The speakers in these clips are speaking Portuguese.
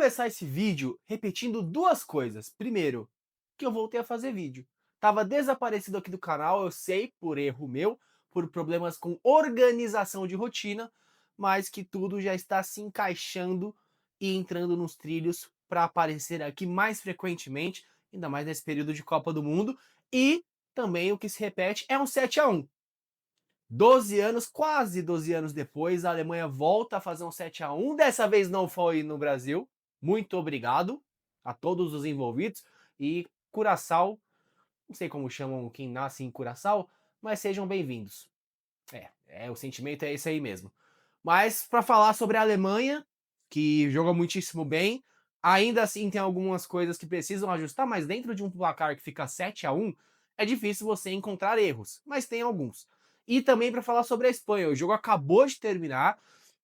começar esse vídeo repetindo duas coisas. Primeiro, que eu voltei a fazer vídeo. Tava desaparecido aqui do canal, eu sei, por erro meu, por problemas com organização de rotina, mas que tudo já está se encaixando e entrando nos trilhos para aparecer aqui mais frequentemente, ainda mais nesse período de Copa do Mundo. E também o que se repete é um 7-1. 12 anos, quase 12 anos depois, a Alemanha volta a fazer um 7-1. Dessa vez não foi no Brasil. Muito obrigado a todos os envolvidos. E Curaçao, não sei como chamam quem nasce em Curaçao, mas sejam bem-vindos. O sentimento é esse aí mesmo. Mas para falar sobre a Alemanha, que joga muitíssimo bem, ainda assim tem algumas coisas que precisam ajustar, mas dentro de um placar que fica 7-1, é difícil você encontrar erros, mas tem alguns. E também para falar sobre a Espanha, o jogo acabou de terminar,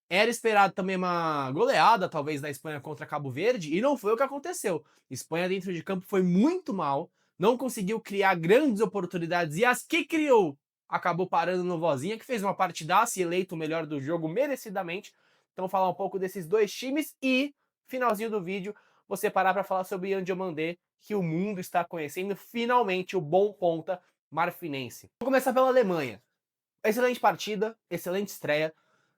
era esperado também uma goleada, talvez, da Espanha contra Cabo Verde, e não foi o que aconteceu. Espanha dentro de campo foi muito mal, não conseguiu criar grandes oportunidades, e as que criou acabou parando no Vozinha, que fez uma partidaça e eleito o melhor do jogo merecidamente. Então falar um pouco desses dois times e, finalzinho do vídeo, você parar para falar sobre Yan Diomandé, que o mundo está conhecendo finalmente o bom ponta marfinense. Vou começar pela Alemanha. Excelente partida, excelente estreia.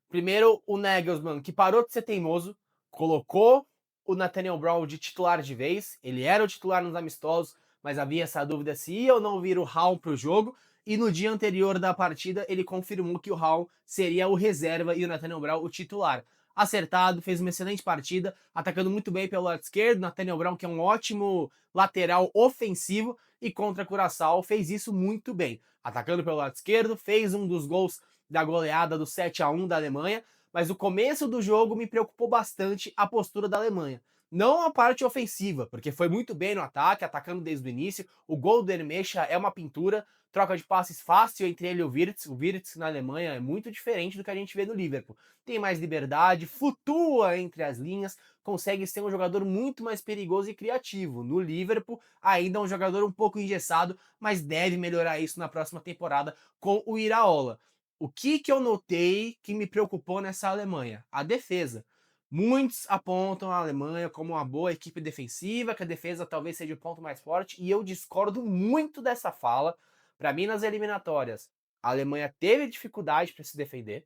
Primeiro, o Nagelsmann, que parou de ser teimoso, colocou o Nathaniel Brown de titular de vez. Ele era o titular nos amistosos, mas havia essa dúvida se ia ou não vir o Raul para o jogo. E no dia anterior da partida, ele confirmou que o Raul seria o reserva e o Nathaniel Brown o titular. Acertado, fez uma excelente partida, atacando muito bem pelo lado esquerdo. Nathaniel Brown, que é um ótimo lateral ofensivo, e contra Curaçao fez isso muito bem. Atacando pelo lado esquerdo, fez um dos gols da goleada do 7-1 da Alemanha, mas o começo do jogo me preocupou bastante a postura da Alemanha. Não a parte ofensiva, porque foi muito bem no ataque, atacando desde o início. O gol do Hermecha é uma pintura, troca de passes fácil entre ele e o Wirtz. O Wirtz na Alemanha é muito diferente do que a gente vê no Liverpool. Tem mais liberdade, flutua entre as linhas, consegue ser um jogador muito mais perigoso e criativo. No Liverpool, ainda é um jogador um pouco engessado, mas deve melhorar isso na próxima temporada com o Iraola. O que eu notei que me preocupou nessa Alemanha? A defesa. Muitos apontam a Alemanha como uma boa equipe defensiva, que a defesa talvez seja o ponto mais forte, e eu discordo muito dessa fala. Para mim, nas eliminatórias, a Alemanha teve dificuldade para se defender.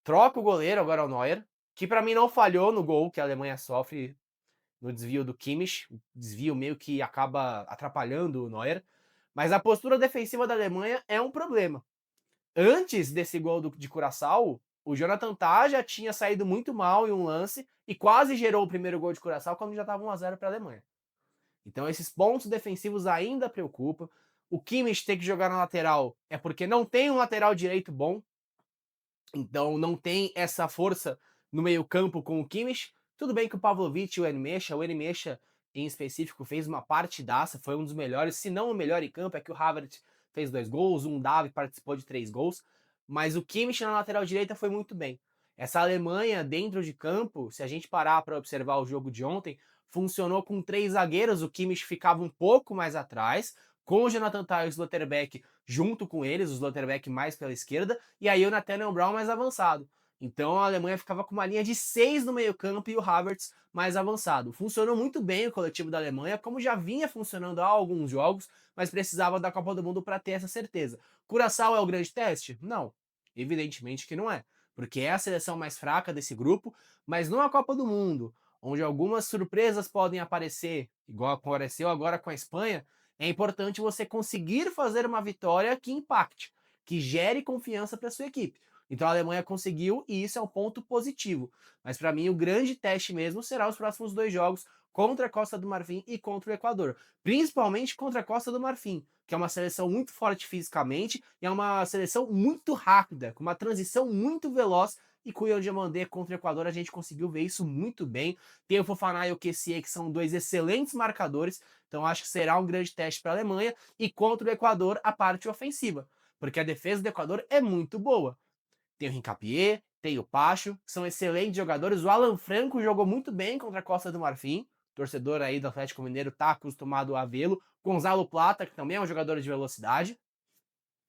Troca o goleiro, agora é o Neuer, que para mim não falhou no gol que a Alemanha sofre no desvio do Kimmich, o desvio meio que acaba atrapalhando o Neuer. Mas a postura defensiva da Alemanha é um problema. Antes desse gol de Curaçao, o Jonathan Tah já tinha saído muito mal em um lance e quase gerou o primeiro gol de Curaçao quando já estava 1-0 para a Alemanha. Então esses pontos defensivos ainda preocupam. O Kimmich ter que jogar na lateral é porque não tem um lateral direito bom, então não tem essa força no meio-campo com o Kimmich. Tudo bem que o Pavlovic e o Enmecha em específico fez uma partidaça, foi um dos melhores, se não o melhor em campo, é que o Havertz fez 2 gols, um Davi participou de 3 gols, mas o Kimmich na lateral direita foi muito bem. Essa Alemanha dentro de campo, se a gente parar para observar o jogo de ontem, funcionou com 3 zagueiros, o Kimmich ficava um pouco mais atrás, com o Jonathan Tah e o Slotterbeck junto com eles, o Slotterbeck mais pela esquerda, e aí o Nathaniel Brown mais avançado. Então a Alemanha ficava com uma linha de 6 no meio-campo e o Havertz mais avançado. Funcionou muito bem o coletivo da Alemanha, como já vinha funcionando há alguns jogos, mas precisava da Copa do Mundo para ter essa certeza. Curaçao é o grande teste? Não. Evidentemente que não é, porque é a seleção mais fraca desse grupo, mas numa Copa do Mundo, onde algumas surpresas podem aparecer, igual apareceu agora com a Espanha, é importante você conseguir fazer uma vitória que impacte, que gere confiança para sua equipe. Então a Alemanha conseguiu e isso é um ponto positivo. Mas para mim o grande teste mesmo será os próximos 2 jogos contra a Costa do Marfim e contra o Equador. Principalmente contra a Costa do Marfim, que é uma seleção muito forte fisicamente e é uma seleção muito rápida, com uma transição muito veloz. E com o Yan Diomandé contra o Equador a gente conseguiu ver isso muito bem. Tem o Fofana e o Kessié, que são 2 excelentes marcadores, então acho que será um grande teste para a Alemanha. E contra o Equador, a parte ofensiva, porque a defesa do Equador é muito boa. Tem o Hincapié, tem o Pacho, que são excelentes jogadores. O Alan Franco jogou muito bem contra a Costa do Marfim. Torcedor aí do Atlético Mineiro está acostumado a vê-lo. Gonzalo Plata, que também é um jogador de velocidade.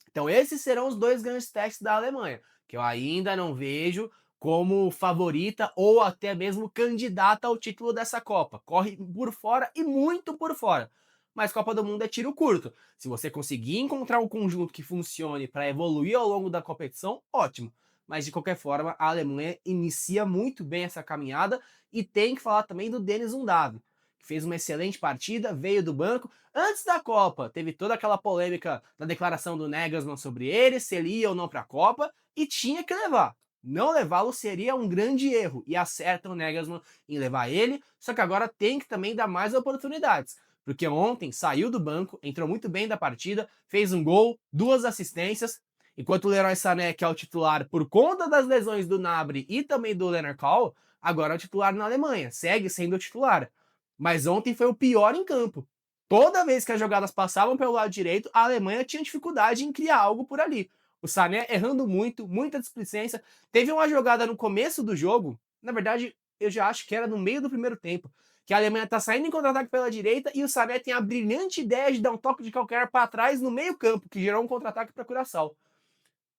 Então esses serão os 2 grandes testes da Alemanha, que eu ainda não vejo como favorita ou até mesmo candidata ao título dessa Copa. Corre por fora e muito por fora. Mas Copa do Mundo é tiro curto. Se você conseguir encontrar um conjunto que funcione para evoluir ao longo da competição, ótimo. Mas de qualquer forma, a Alemanha inicia muito bem essa caminhada e tem que falar também do Denis Undav, que fez uma excelente partida, veio do banco. Antes da Copa, teve toda aquela polêmica da declaração do Nagelsmann sobre ele, se ele ia ou não para a Copa, e tinha que levar. Não levá-lo seria um grande erro, e acerta o Nagelsmann em levar ele, só que agora tem que também dar mais oportunidades, porque ontem saiu do banco, entrou muito bem da partida, fez um gol, 2 assistências, enquanto o Leroy Sané, que é o titular por conta das lesões do Gnabry e também do Leonard Kohl, agora é o titular na Alemanha, segue sendo o titular. Mas ontem foi o pior em campo. Toda vez que as jogadas passavam pelo lado direito, a Alemanha tinha dificuldade em criar algo por ali. O Sané errando muito, muita displicência. Teve uma jogada no começo do jogo, na verdade, eu já acho que era no meio do primeiro tempo, que a Alemanha tá saindo em contra-ataque pela direita e o Sané tem a brilhante ideia de dar um toque de calcanhar para trás no meio-campo, que gerou um contra-ataque para Curaçao.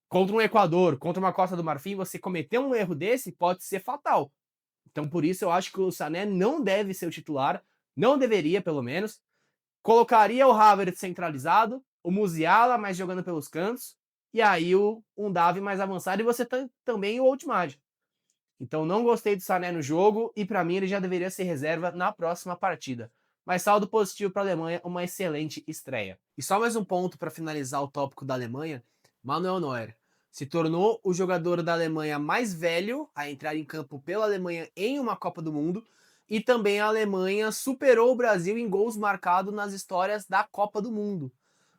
Contra um Equador, contra uma Costa do Marfim, você cometer um erro desse pode ser fatal. Então, por isso, eu acho que o Sané não deve ser o titular, não deveria, pelo menos. Colocaria o Havertz centralizado, o Musiala mais jogando pelos cantos, e aí o Undav mais avançado, e você também o Outmad. Então não gostei do Sané no jogo, e para mim ele já deveria ser reserva na próxima partida. Mas saldo positivo para a Alemanha, uma excelente estreia. E só mais um ponto para finalizar o tópico da Alemanha, Manuel Neuer se tornou o jogador da Alemanha mais velho a entrar em campo pela Alemanha em uma Copa do Mundo, e também a Alemanha superou o Brasil em gols marcados nas histórias da Copa do Mundo,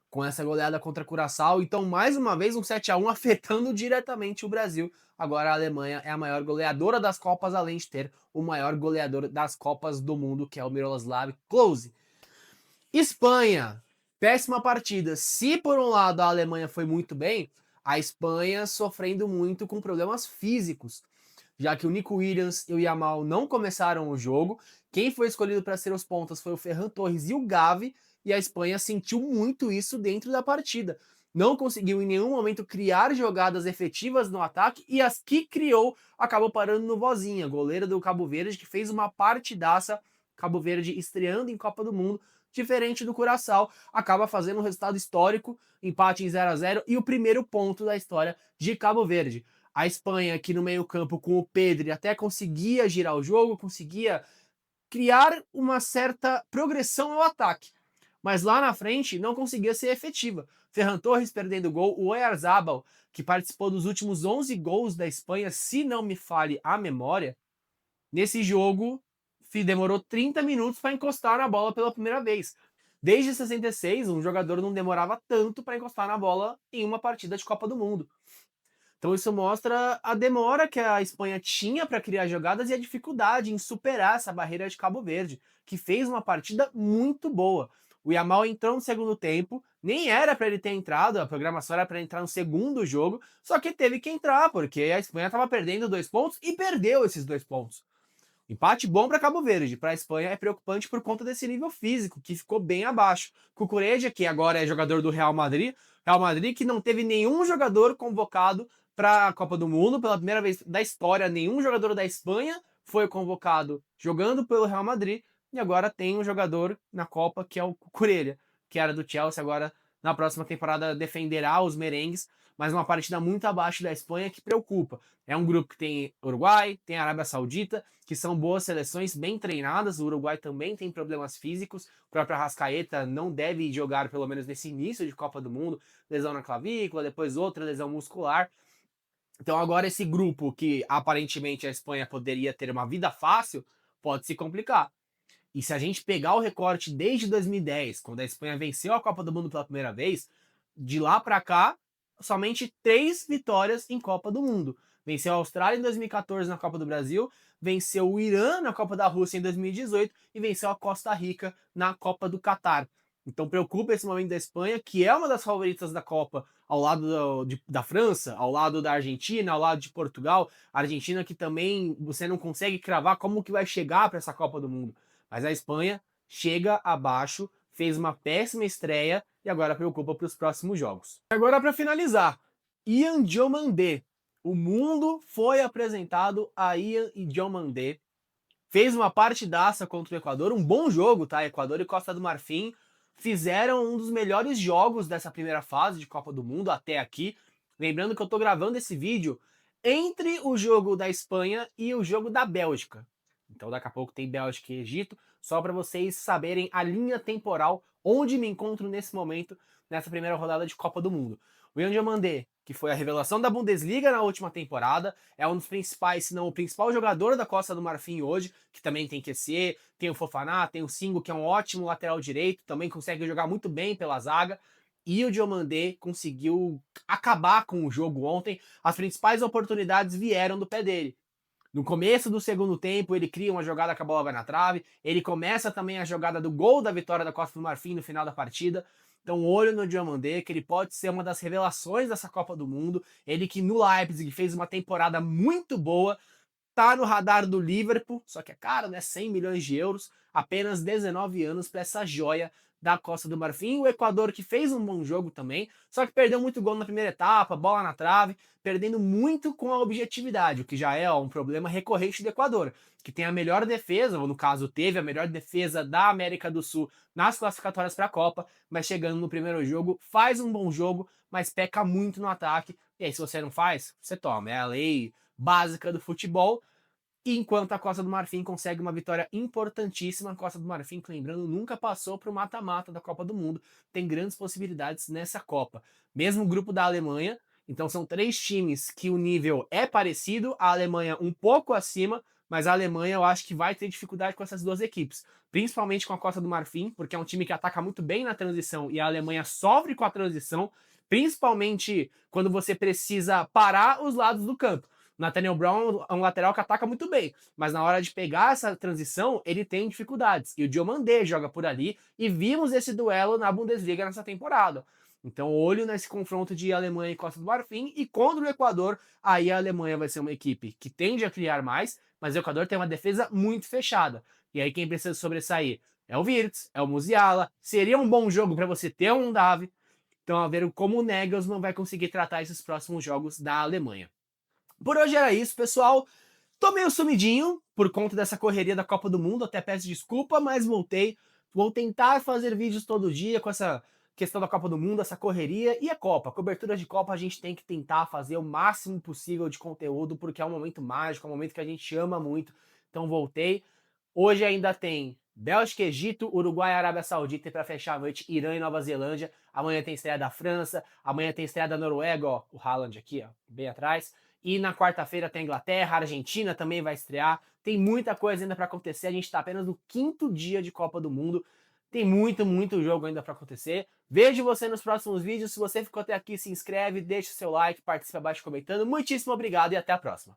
com essa goleada contra Curaçao. Então, mais uma vez, um 7-1 afetando diretamente o Brasil. Agora a Alemanha é a maior goleadora das Copas, além de ter o maior goleador das Copas do Mundo, que é o Miroslav Klose. Espanha, péssima partida. Se por um lado a Alemanha foi muito bem, a Espanha sofrendo muito com problemas físicos, já que o Nico Williams e o Yamal não começaram o jogo. Quem foi escolhido para ser os pontas foi o Ferran Torres e o Gavi, e a Espanha sentiu muito isso dentro da partida. Não conseguiu em nenhum momento criar jogadas efetivas no ataque, e as que criou acabou parando no Vozinha, goleiro do Cabo Verde, que fez uma partidaça. Cabo Verde estreando em Copa do Mundo, diferente do Curaçao, acaba fazendo um resultado histórico, empate em 0-0 e o primeiro ponto da história de Cabo Verde. A Espanha aqui no meio-campo com o Pedri até conseguia girar o jogo, conseguia criar uma certa progressão ao ataque, mas lá na frente não conseguia ser efetiva. Ferran Torres perdendo gol, o Oyarzabal, que participou dos últimos 11 gols da Espanha, se não me falhe a memória, nesse jogo demorou 30 minutos para encostar na bola pela primeira vez. Desde 66, um jogador não demorava tanto para encostar na bola em uma partida de Copa do Mundo. Então isso mostra a demora que a Espanha tinha para criar jogadas e a dificuldade em superar essa barreira de Cabo Verde, que fez uma partida muito boa. O Yamal entrou no segundo tempo, nem era para ele ter entrado, a programação era para entrar no segundo jogo, só que teve que entrar, porque a Espanha estava perdendo 2 pontos e perdeu esses 2 pontos. Empate bom para Cabo Verde, para a Espanha é preocupante por conta desse nível físico, que ficou bem abaixo. Cucurella, que agora é jogador do Real Madrid que não teve nenhum jogador convocado para a Copa do Mundo, pela primeira vez da história, nenhum jogador da Espanha foi convocado jogando pelo Real Madrid, e agora tem um jogador na Copa que é o Cucurella, que era do Chelsea, agora na próxima temporada defenderá os merengues, mas uma partida muito abaixo da Espanha que preocupa. É um grupo que tem Uruguai, tem Arábia Saudita, que são boas seleções, bem treinadas. O Uruguai também tem problemas físicos. O próprio Arrascaeta não deve jogar, pelo menos nesse início de Copa do Mundo. Lesão na clavícula, depois outra lesão muscular. Então agora esse grupo, que aparentemente a Espanha poderia ter uma vida fácil, pode se complicar. E se a gente pegar o recorte desde 2010, quando a Espanha venceu a Copa do Mundo pela primeira vez, de lá para cá, somente 3 vitórias em Copa do Mundo. Venceu a Austrália em 2014 na Copa do Brasil, venceu o Irã na Copa da Rússia em 2018 e venceu a Costa Rica na Copa do Catar. Então preocupa esse momento da Espanha, que é uma das favoritas da Copa, ao lado da França, ao lado da Argentina, ao lado de Portugal. A Argentina que também você não consegue cravar como que vai chegar para essa Copa do Mundo. Mas a Espanha chega abaixo, fez uma péssima estreia e agora preocupa para os próximos jogos. Agora para finalizar, Ian Diomandé. O mundo foi apresentado a Ian e Diomandé. Fez uma partidaça contra o Equador, um bom jogo, tá? Equador e Costa do Marfim fizeram um dos melhores jogos dessa primeira fase de Copa do Mundo até aqui. Lembrando que eu tô gravando esse vídeo entre o jogo da Espanha e o jogo da Bélgica. Então daqui a pouco tem Bélgica e Egito, só para vocês saberem a linha temporal onde me encontro nesse momento nessa primeira rodada de Copa do Mundo. O Ian Diomandé, que foi a revelação da Bundesliga na última temporada, é um dos principais, se não o principal jogador da Costa do Marfim hoje, que também tem QC, tem o Fofaná, tem o Singo, que é um ótimo lateral direito, também consegue jogar muito bem pela zaga. E o Diomandé conseguiu acabar com o jogo ontem. As principais oportunidades vieram do pé dele. No começo do segundo tempo, ele cria uma jogada que a bola vai na trave. Ele começa também a jogada do gol da vitória da Costa do Marfim no final da partida. Então, olho no Diomandé, que ele pode ser uma das revelações dessa Copa do Mundo. Ele que no Leipzig fez uma temporada muito boa, tá no radar do Liverpool, só que é caro, né? 100 milhões de euros, apenas 19 anos para essa joia da Costa do Marfim. O Equador que fez um bom jogo também, só que perdeu muito gol na primeira etapa, bola na trave, perdendo muito com a objetividade, o que já é um problema recorrente do Equador, que tem a melhor defesa, ou no caso teve a melhor defesa da América do Sul nas classificatórias para a Copa, mas chegando no primeiro jogo, faz um bom jogo, mas peca muito no ataque. E aí, se você não faz, você toma. É a lei básica do futebol. E enquanto a Costa do Marfim consegue uma vitória importantíssima, a Costa do Marfim, que lembrando, nunca passou para o mata-mata da Copa do Mundo, tem grandes possibilidades nessa Copa. Mesmo o grupo da Alemanha, então são três times que o nível é parecido, a Alemanha um pouco acima, mas a Alemanha eu acho que vai ter dificuldade com essas duas equipes, principalmente com a Costa do Marfim, porque é um time que ataca muito bem na transição e a Alemanha sofre com a transição, principalmente quando você precisa parar os lados do campo. Nathaniel Brown é um lateral que ataca muito bem, mas na hora de pegar essa transição, ele tem dificuldades. E o Diomandé joga por ali, e vimos esse duelo na Bundesliga nessa temporada. Então, olho nesse confronto de Alemanha e Costa do Marfim, e contra o Equador, aí a Alemanha vai ser uma equipe que tende a criar mais, mas o Equador tem uma defesa muito fechada. E aí quem precisa sobressair é o Wirtz, é o Musiala. Seria um bom jogo para você ter um Davi. Então, a ver como o Nagelsmann vai conseguir tratar esses próximos jogos da Alemanha. Por hoje era isso, pessoal. Tô meio sumidinho por conta dessa correria da Copa do Mundo, até peço desculpa, mas voltei. Vou tentar fazer vídeos todo dia com essa questão da Copa do Mundo, essa correria e a Copa. Cobertura de Copa a gente tem que tentar fazer o máximo possível de conteúdo, porque é um momento mágico, é um momento que a gente ama muito. Então voltei. Hoje ainda tem Bélgica, Egito, Uruguai e Arábia Saudita, e para fechar a noite, Irã e Nova Zelândia. Amanhã tem estreia da França, amanhã tem estreia da Noruega, ó, o Haaland aqui, ó, bem atrás. E na quarta-feira tem a Inglaterra, a Argentina também vai estrear. Tem muita coisa ainda para acontecer. A gente está apenas no quinto dia de Copa do Mundo. Tem muito, muito jogo ainda para acontecer. Vejo você nos próximos vídeos. Se você ficou até aqui, se inscreve, deixa o seu like, participa abaixo comentando. Muitíssimo obrigado e até a próxima.